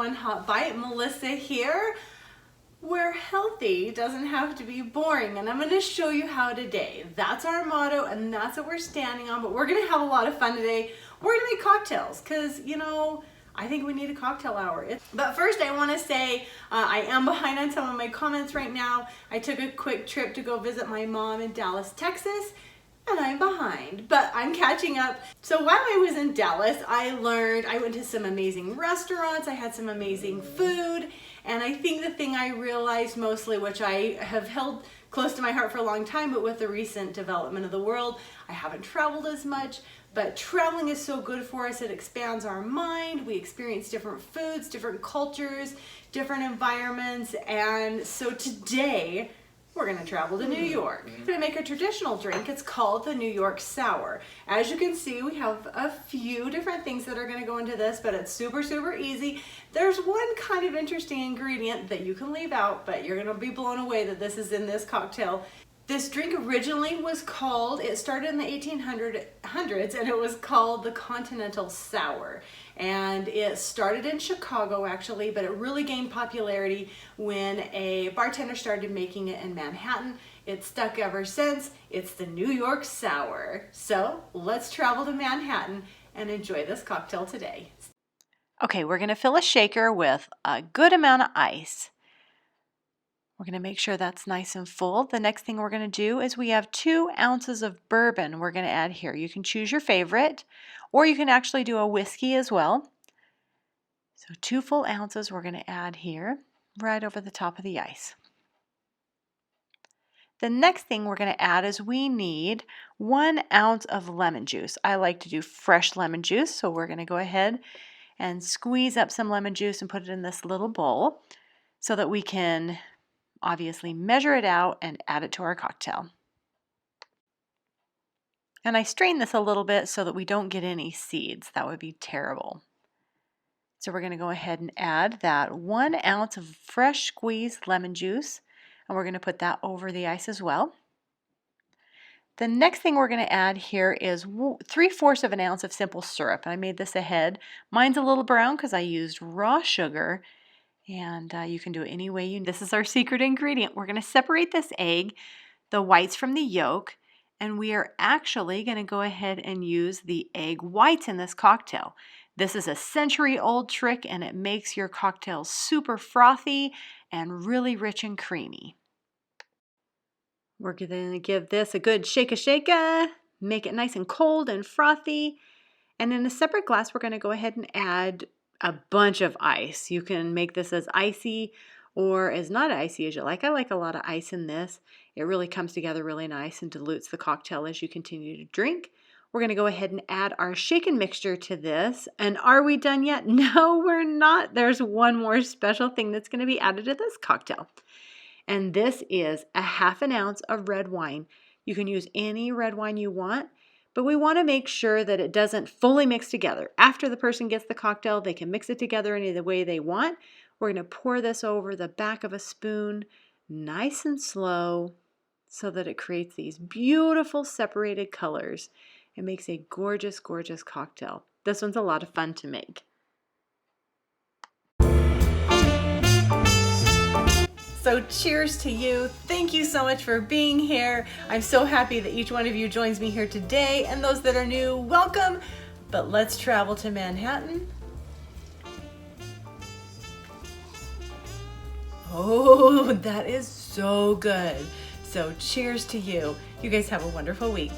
One Hot Bite. Melissa here, where healthy doesn't have to be boring, and I'm going to show you how today. That's our motto, and that's what we're standing on, but we're going to have a lot of fun today. We're going to make cocktails because, you know, I think we need a cocktail hour. But first I want to say I am behind on some of my comments right now. I took a quick trip to go visit my mom in Dallas, Texas, and I'm behind, but I'm catching up. So while I was in Dallas, I went to some amazing restaurants, I had some amazing food, and I think the thing I realized mostly, which I have held close to my heart for a long time, but with the recent development of the world, I haven't traveled as much, but traveling is so good for us. It expands our mind. We experience different foods, different cultures, different environments, and so today, we're going to travel to New York. We're going to make a traditional drink. It's called the New York Sour. As you can see, we have a few different things that are going to go into this, but it's super, super easy. There's one kind of interesting ingredient that you can leave out, but you're going to be blown away that this is in this cocktail. This drink originally was called, it started in the 1800s, and it was called the Continental Sour. And it started in Chicago actually, but it really gained popularity when a bartender started making it in Manhattan. It's stuck ever since. It's the New York Sour. So let's travel to Manhattan and enjoy this cocktail today. Okay, we're going to fill a shaker with a good amount of ice. We're going to make sure that's nice and full. The next thing we're going to do is we have 2 ounces of bourbon we're going to add here. You can choose your favorite, or you can actually do a whiskey as well. So 2 full ounces we're going to add here, right over the top of the ice. The next thing we're going to add is we need 1 ounce of lemon juice. I like to do fresh lemon juice, so we're going to go ahead and squeeze up some lemon juice and put it in this little bowl so that we can obviously measure it out and add it to our cocktail. And I strain this a little bit so that we don't get any seeds. That would be terrible. So we're going to go ahead and add that 1 ounce of fresh squeezed lemon juice, and we're going to put that over the ice as well. The next thing we're going to add here is 3/4 of an ounce of simple syrup. And I made this ahead. Mine's a little brown because I used raw sugar. And you can do it any way you need. This is our secret ingredient. We're going to separate this egg, the whites from the yolk, and we are actually going to go ahead and use the egg whites in this cocktail. This is a century-old trick, and it makes your cocktail super frothy and really rich and creamy. We're going to give this a good shake-a, make it nice and cold and frothy. And in a separate glass, we're going to go ahead and add a bunch of ice. You can make this as icy or as not icy as you like. I like a lot of ice in this. It really comes together really nice and dilutes the cocktail as you continue to drink. We're going to go ahead and add our shaken mixture to this. And are we done yet? No, we're not. There's one more special thing that's going to be added to this cocktail. And this is a 1/2 ounce of red wine. You can use any red wine you want. But we want to make sure that it doesn't fully mix together. After the person gets the cocktail, they can mix it together any the way they want. We're going to pour this over the back of a spoon, nice and slow, so that it creates these beautiful separated colors. It makes a gorgeous, gorgeous cocktail. This one's a lot of fun to make. So cheers to you. Thank you so much for being here. I'm so happy that each one of you joins me here today, and those that are new, welcome. But let's travel to Manhattan. Oh, that is so good. So cheers to you. You guys have a wonderful week.